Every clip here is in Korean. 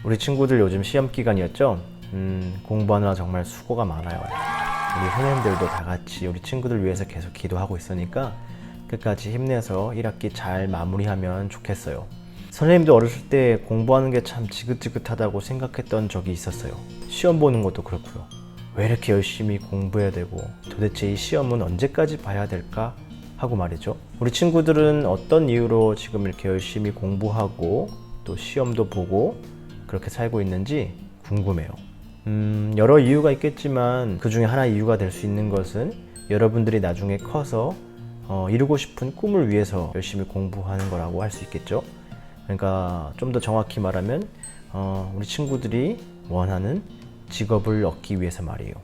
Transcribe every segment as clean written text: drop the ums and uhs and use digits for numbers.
우리 친구들 요즘 시험 기간이었죠? 공부하느라 정말 수고가 많아요. 우리 선생님들도 다 같이 우리 친구들 위해서 계속 기도하고 있으니까 끝까지 힘내서 1학기 잘 마무리하면 좋겠어요. 선생님도 어렸을 때 공부하는 게 참 지긋지긋하다고 생각했던 적이 있었어요. 시험 보는 것도 그렇고요. 왜 이렇게 열심히 공부해야 되고 도대체 이 시험은 언제까지 봐야 될까 하고 말이죠. 우리 친구들은 어떤 이유로 지금 이렇게 열심히 공부하고 또 시험도 보고 그렇게 살고 있는지 궁금해요. 여러 이유가 있겠지만 그 중에 하나 이유가 될 수 있는 것은 여러분들이 나중에 커서 이루고 싶은 꿈을 위해서 열심히 공부하는 거라고 할 수 있겠죠. 그러니까 좀 더 정확히 말하면 우리 친구들이 원하는 직업을 얻기 위해서 말이에요.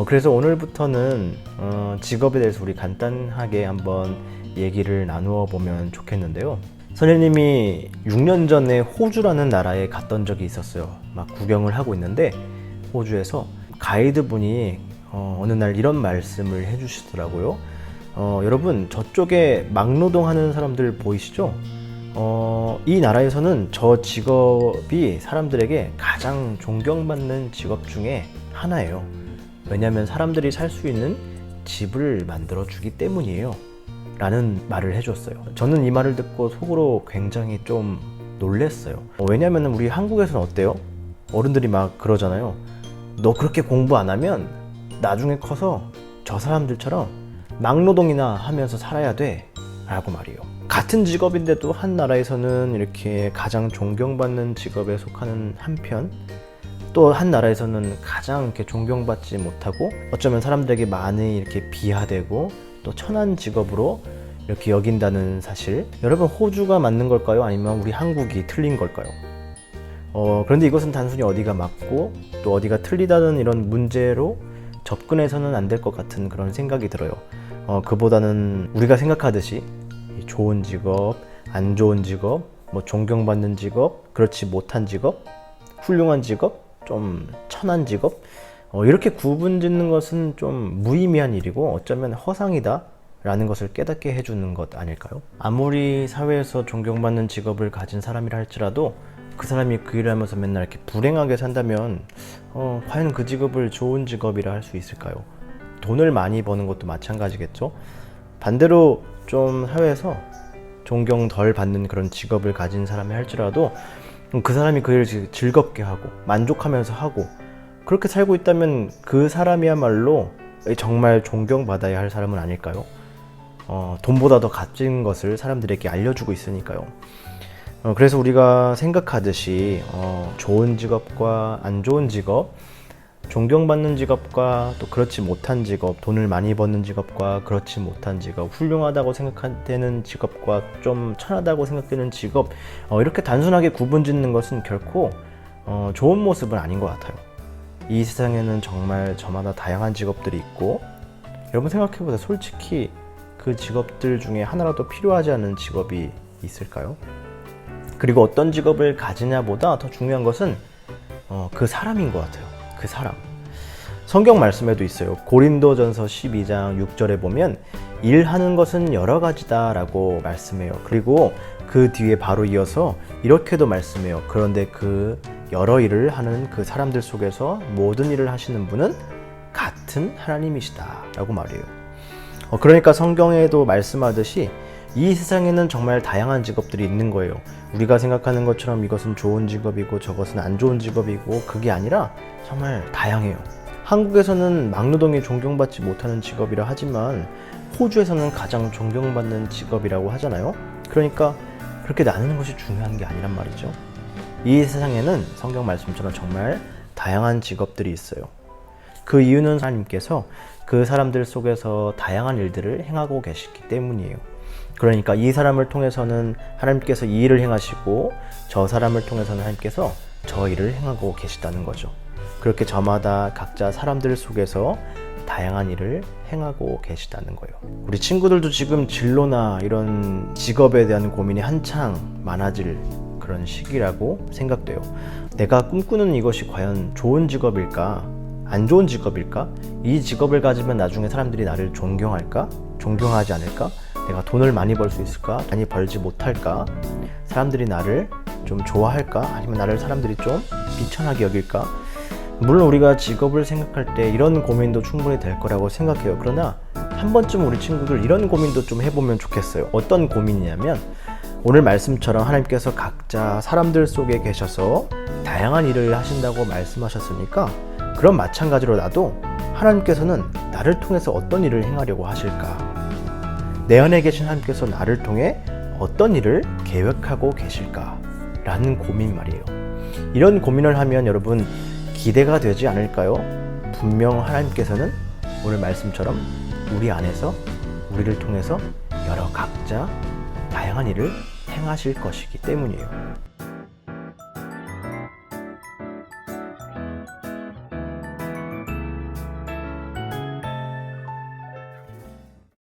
그래서 오늘부터는 직업에 대해서 우리 간단하게 한번 얘기를 나누어 보면 좋겠는데요. 선생님이 6년 전에 호주라는 나라에 갔던 적이 있었어요. 막 구경을 하고 있는데 호주에서 가이드분이 어느 날 이런 말씀을 해주시더라고요. 여러분, 저쪽에 막노동 하는 사람들 보이시죠? 이 나라에서는 저 직업이 사람들에게 가장 존경받는 직업 중에 하나예요. 왜냐하면 사람들이 살 수 있는 집을 만들어 주기 때문이에요 라는 말을 해줬어요. 저는 이 말을 듣고 속으로 굉장히 좀 놀랬어요. 왜냐하면 우리 한국에서는 어때요? 어른들이 막 그러잖아요. 너 그렇게 공부 안 하면 나중에 커서 저 사람들처럼 막노동이나 하면서 살아야 돼 라고 말이에요. 같은 직업인데도 한 나라에서는 이렇게 가장 존경받는 직업에 속하는 한편 또 한 나라에서는 가장 이렇게 존경받지 못하고 어쩌면 사람들에게 많이 이렇게 비하되고 또 천한 직업으로 이렇게 여긴다는 사실. 여러분, 호주가 맞는 걸까요? 아니면 우리 한국이 틀린 걸까요? 그런데 이것은 단순히 어디가 맞고 또 어디가 틀리다는 이런 문제로 접근해서는 안 될 것 같은 그런 생각이 들어요. 그보다는 우리가 생각하듯이 좋은 직업, 안 좋은 직업, 뭐 존경받는 직업, 그렇지 못한 직업, 훌륭한 직업, 좀 천한 직업, 이렇게 구분 짓는 것은 좀 무의미한 일이고 어쩌면 허상이다 라는 것을 깨닫게 해주는 것 아닐까요? 아무리 사회에서 존경받는 직업을 가진 사람이라 할지라도 그 사람이 그 일을 하면서 맨날 이렇게 불행하게 산다면 과연 그 직업을 좋은 직업이라 할 수 있을까요? 돈을 많이 버는 것도 마찬가지겠죠? 반대로 좀 사회에서 존경 덜 받는 그런 직업을 가진 사람이 할지라도 그 사람이 그 일을 즐겁게 하고 만족하면서 하고 그렇게 살고 있다면 그 사람이야말로 정말 존경받아야 할 사람은 아닐까요? 돈보다 더 값진 것을 사람들에게 알려주고 있으니까요. 그래서 우리가 생각하듯이 좋은 직업과 안 좋은 직업, 존경받는 직업과 또 그렇지 못한 직업, 돈을 많이 버는 직업과 그렇지 못한 직업, 훌륭하다고 생각되는 직업과 좀 천하다고 생각되는 직업, 이렇게 단순하게 구분 짓는 것은 결코 좋은 모습은 아닌 것 같아요. 이 세상에는 정말 저마다 다양한 직업들이 있고 여러분 생각해보세요. 솔직히 그 직업들 중에 하나라도 필요하지 않은 직업이 있을까요? 그리고 어떤 직업을 가지냐보다 더 중요한 것은 그 사람인 것 같아요. 그 사람. 성경 말씀에도 있어요. 고린도전서 12장 6절에 보면 일하는 것은 여러 가지다 라고 말씀해요. 그리고 그 뒤에 바로 이어서 이렇게도 말씀해요. 그런데 그 여러 일을 하는 그 사람들 속에서 모든 일을 하시는 분은 같은 하나님이시다 라고 말해요. 그러니까 성경에도 말씀하듯이 이 세상에는 정말 다양한 직업들이 있는 거예요. 우리가 생각하는 것처럼 이것은 좋은 직업이고 저것은 안 좋은 직업이고 그게 아니라 정말 다양해요. 한국에서는 막노동이 존경받지 못하는 직업이라 하지만 호주에서는 가장 존경받는 직업이라고 하잖아요. 그러니까 그렇게 나누는 것이 중요한 게 아니란 말이죠. 이 세상에는 성경 말씀처럼 정말 다양한 직업들이 있어요. 그 이유는 하나님께서 그 사람들 속에서 다양한 일들을 행하고 계시기 때문이에요. 그러니까 이 사람을 통해서는 하나님께서 이 일을 행하시고 저 사람을 통해서는 하나님께서 저 일을 행하고 계시다는 거죠. 그렇게 저마다 각자 사람들 속에서 다양한 일을 행하고 계시다는 거예요. 우리 친구들도 지금 진로나 이런 직업에 대한 고민이 한창 많아질 그런 시기라고 생각돼요. 내가 꿈꾸는 이것이 과연 좋은 직업일까? 안 좋은 직업일까? 이 직업을 가지면 나중에 사람들이 나를 존경할까? 존경하지 않을까? 내가 돈을 많이 벌 수 있을까? 많이 벌지 못할까? 사람들이 나를 좀 좋아할까? 아니면 나를 사람들이 좀 비천하게 여길까? 물론 우리가 직업을 생각할 때 이런 고민도 충분히 될 거라고 생각해요. 그러나 한 번쯤 우리 친구들 이런 고민도 좀 해보면 좋겠어요. 어떤 고민이냐면, 오늘 말씀처럼 하나님께서 각자 사람들 속에 계셔서 다양한 일을 하신다고 말씀하셨으니까, 그럼 마찬가지로 나도 하나님께서는 나를 통해서 어떤 일을 행하려고 하실까? 내 안에 계신 하나님께서 나를 통해 어떤 일을 계획하고 계실까? 라는 고민 말이에요. 이런 고민을 하면 여러분 기대가 되지 않을까요? 분명 하나님께서는 오늘 말씀처럼 우리 안에서 우리를 통해서 여러 각자 다양한 일을 행하실 것이기 때문이에요.